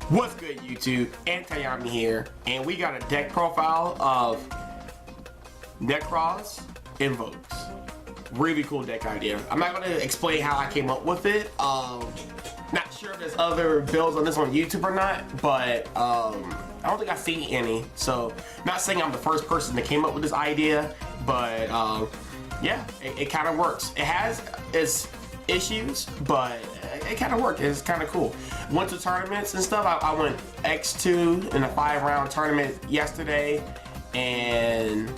What's good, YouTube? Antiyami here, and we got a deck profile of Necross Invoked. Really cool deck idea. I'm not going to explain how I came up with it. Not sure if there's other builds on this on YouTube or not, but I don't think I've seen any. So, not saying I'm the first person that came up with this idea, but yeah, it kind of works. It has its issues, but it kind of worked. It's kind of cool. Went to tournaments and stuff. I went X2 in a 5-round tournament yesterday, and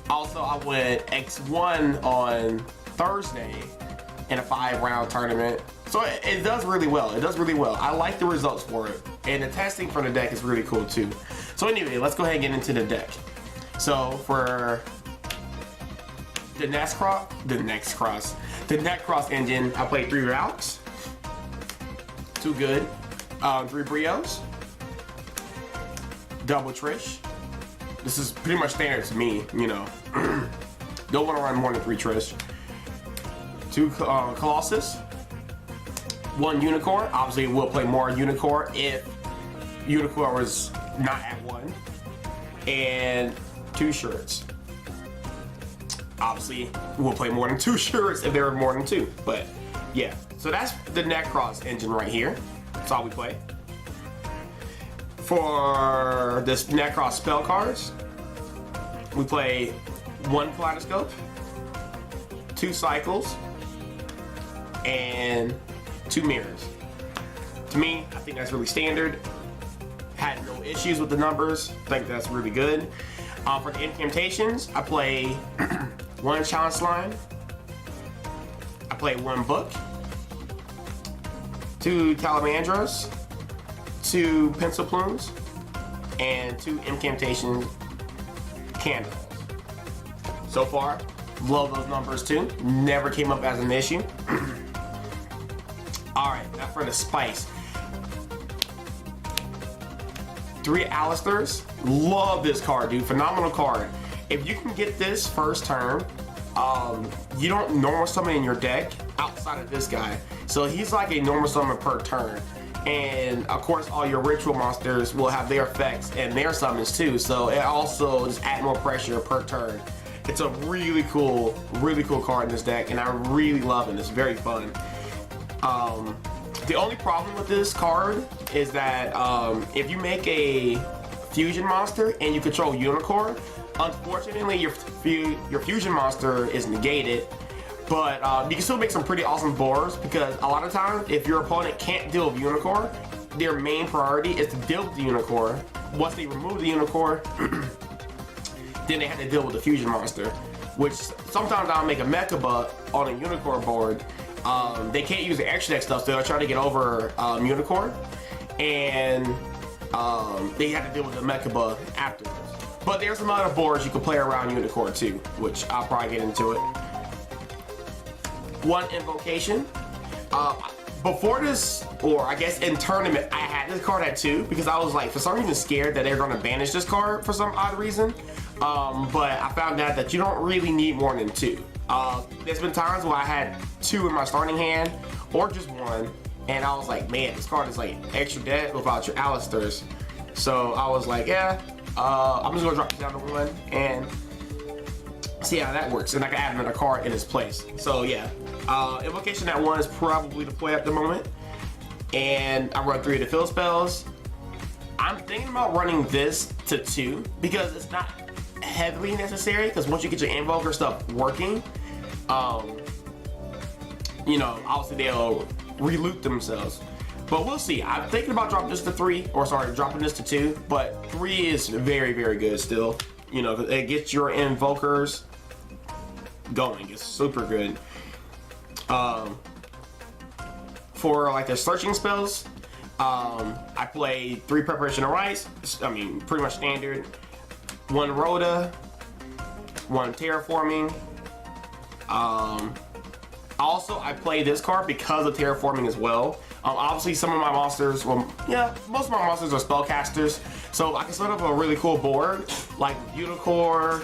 also I went X1 on Thursday in a 5-round tournament. So it does really well. It does really well. I like the results for it, and the testing for the deck is really cool too. So anyway, let's go ahead and get into the deck. So for the Necross engine, I played 3 Ralphs, 2 good, 3 Brios, double Trish. This is pretty much standard to me, you know. Don't want to run more than 3 Trish. 2 Colossus, 1 Unicorn. Obviously, we'll play more Unicorn if Unicorn was not at 1, and 2 Shirts. Obviously, we'll play more than 2 Shirts if there are more than 2, but yeah. So that's the Necross engine right here. That's all we play. For this Necross spell cards, we play 1 Kaleidoscope, 2 Cycles, and 2 Mirrors. To me, I think that's really standard. Had no issues with the numbers. I think that's really good. For the incantations, I play 1 Challenge Line, I play 1 Book, 2 Calamandros, 2 Pencil Plumes, and 2 Incantation Candles. So far, love those numbers too. Never came up as an issue. Alright, now for the spice. 3 Alistairs. Love this card, dude. Phenomenal card. If you can get this first turn, you don't normal summon in your deck outside of this guy. So he's like a normal summon per turn. And of course, all your ritual monsters will have their effects and their summons too. So it also just adds more pressure per turn. It's a really cool card in this deck, and I really love it. It's very fun. The only problem with this card is that if you make a fusion monster and you control Unicorn, unfortunately your fusion monster is negated, but you can still make some pretty awesome boards, because a lot of times if your opponent can't deal with Unicorn, their main priority is to deal with the Unicorn. Once they remove the Unicorn, then they have to deal with the fusion monster, which sometimes I'll make a Mecha on a Unicorn board. They can't use the extra deck stuff, so they'll try to get over Unicorn, and they have to deal with the Mecha afterwards. But there's some other boards you can play around Unicorn too, which I'll probably get into it. 1 Invocation. Before this, or I guess in tournament, I had this card at 2 because I was like, for some reason, scared that they're going to banish this card for some odd reason. But I found out that you don't really need more than 2. There's been times where I had 2 in my starting hand, or just 1, and I was like, man, this card is like extra dead without your Alistairs. So I was like, yeah, I'm just gonna drop it down to 1 and see how that works, and I can add another card in its place. So yeah, Invocation at 1 is probably the play at the moment, and I run 3 of the fill spells. I'm thinking about running this to 2 because it's not heavily necessary, because once you get your invoker stuff working, you know, obviously they'll reloot themselves. But we'll see. I'm thinking about dropping this to 3, or sorry, dropping this to 2, but 3 is very, very good still. You know, it gets your invokers going. It's super good. For like the searching spells, I play 3 Preparation of Rites. I mean, pretty much standard. 1 Rhoda, 1 Terraforming. Also, I play this card because of Terraforming as well. Obviously, some of my monsters, well, yeah, most of my monsters are spellcasters, so I can set up a really cool board, like Unicorn,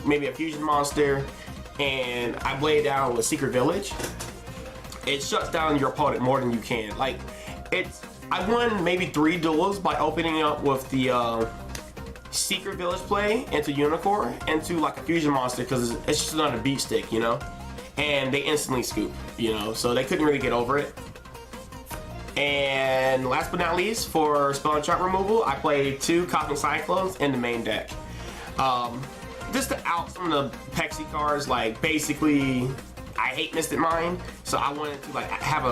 maybe a fusion monster, and I lay it down with Secret Village. It shuts down your opponent more than you can. Like, it's I won maybe 3 duels by opening up with the Secret Village play into Unicorn into like a fusion monster because it's just another beat stick, you know? And they instantly scoop, you know? So they couldn't really get over it. And last but not least, for spell and chart removal, I played 2 Cosmic Cyclones in the main deck. Just to out some of the Pexi cards, like basically, I hate Mystic Mind, so I wanted to like have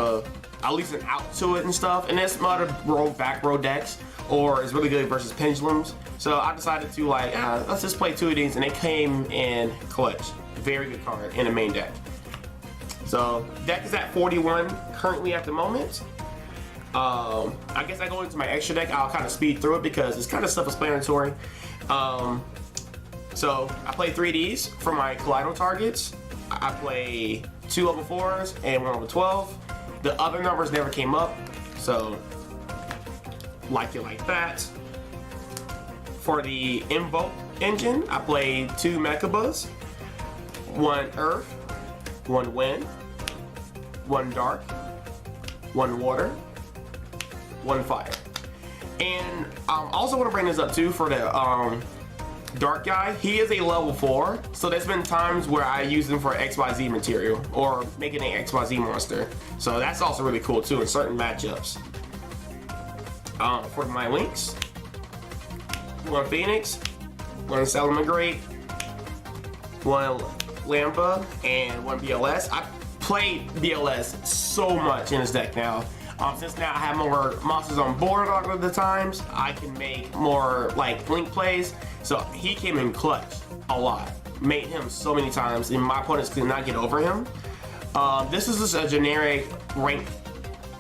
at least an out to it and stuff. And there's some other back row decks, or it's really good versus Pendulums. So I decided to like, let's just play 2 of these, and they came in clutch. Very good card in the main deck. So deck is at 41 currently at the moment. I guess I go into my extra deck, I'll kind of speed through it because it's kind of self-explanatory. So I play 3Ds for my Kaleido targets. I play 2 level 4s and 1 level 12. The other numbers never came up, so like it like that. For the Invoke engine, I play 2 Mechabuzz, 1 Earth, 1 Wind, 1 Dark, 1 Water, 1 Fire. And I also want to bring this up too for the Dark guy. He is a level 4, so there's been times where I use him for XYZ material or making an XYZ monster. So that's also really cool too in certain matchups. For my links, 1 Phoenix, 1 Salamangreat, 1 Lampa, and 1 BLS. I played BLS so much in this deck now. Since now I have more monsters on board a lot of the times, I can make more like link plays. So he came in clutch a lot. Made him so many times, and my opponents could not get over him. This is just a generic rank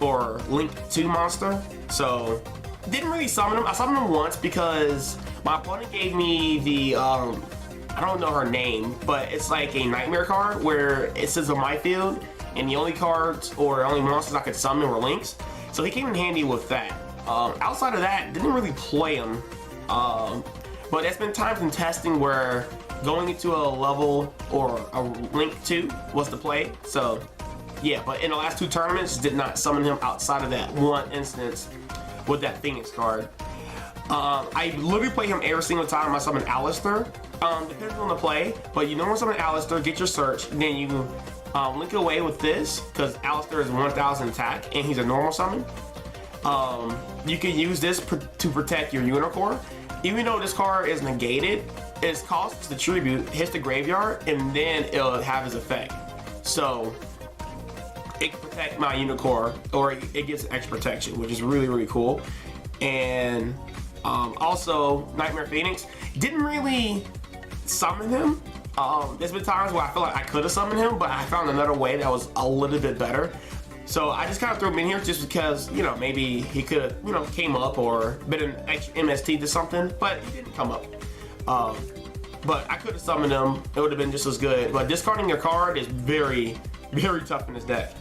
or link 2 monster. So didn't really summon him. I summoned him once because my opponent gave me the I don't know her name, but it's like a nightmare card where it says on my field, and the only cards or only monsters I could summon were links. So he came in handy with that. Outside of that, didn't really play him. But there's been times in testing where going into a level or a link 2 was the play. So yeah, but in the last 2 tournaments, did not summon him outside of that one instance with that Phoenix card. I literally play him every single time I summon Alistair. Depends on the play, but you normally summon Alistair, get your search, then you link it away with this, because Alistair is 1000 attack and he's a normal summon. You can use this to protect your Unicorn. Even though this card is negated, it costs the tribute, hits the graveyard, and then it'll have his effect. So it can protect my Unicorn, or it gets extra protection, which is really, really cool. And also, Nightmare Phoenix, didn't really summon him. There's been times where I feel like I could have summoned him, but I found another way that was a little bit better. So I just kind of threw him in here just because, you know, maybe he could have, you know, came up or been an extra MST to something, but he didn't come up. But I could have summoned him. It would have been just as good. But discarding your card is very, very tough in this deck.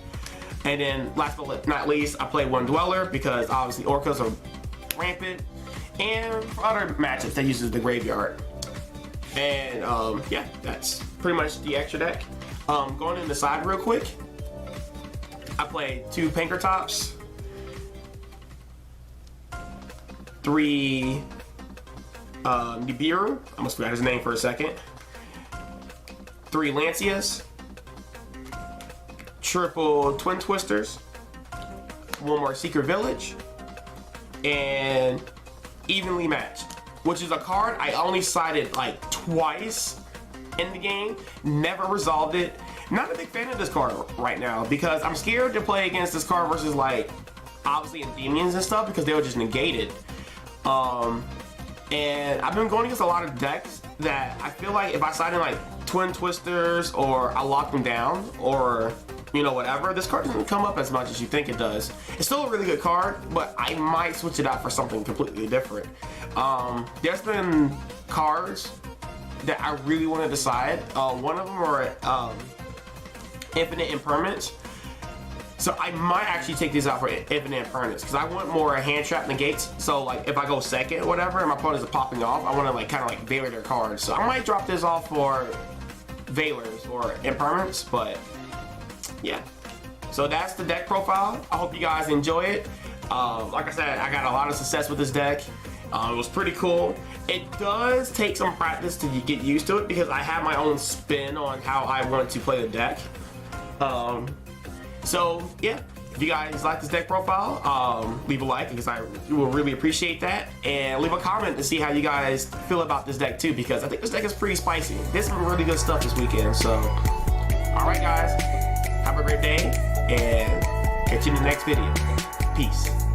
And then last but not least, I play 1 Dweller because obviously Orcas are rampant. And for other matchups that uses the graveyard. And yeah, that's pretty much the extra deck. Going in the side real quick, I played 2 Pankratops, 3 Nibiru, I almost forgot his name for a second, 3 Lancias, triple Twin Twisters, 1 more Secret Village, and Evenly Matched, which is a card I only cited like twice in the game, never resolved it. Not a big fan of this card right now because I'm scared to play against this card versus like obviously Endymions and stuff because they were just negated. And I've been going against a lot of decks that I feel like if I side in like Twin Twisters or I lock them down or you know whatever, this card doesn't come up as much as you think it does. It's still a really good card, but I might switch it out for something completely different. There's been cards that I really want to decide. One of them are Infinite Impermanence. So I might actually take these out for Infinite Impermanence because I want more hand trap negates. So like if I go second or whatever and my opponents are popping off, I want to like kind of like Veiler their cards. So I might drop this off for Veilers or Impermanence, but yeah. So that's the deck profile. I hope you guys enjoy it. Like I said, I got a lot of success with this deck. It was pretty cool. It does take some practice to get used to it because I have my own spin on how I want to play the deck. So yeah, if you guys like this deck profile, leave a like because I will really appreciate that, and leave a comment to see how you guys feel about this deck too, because I think this deck is pretty spicy. There's some really good stuff this weekend. So, all right, guys, have a great day, and catch you in the next video. Peace.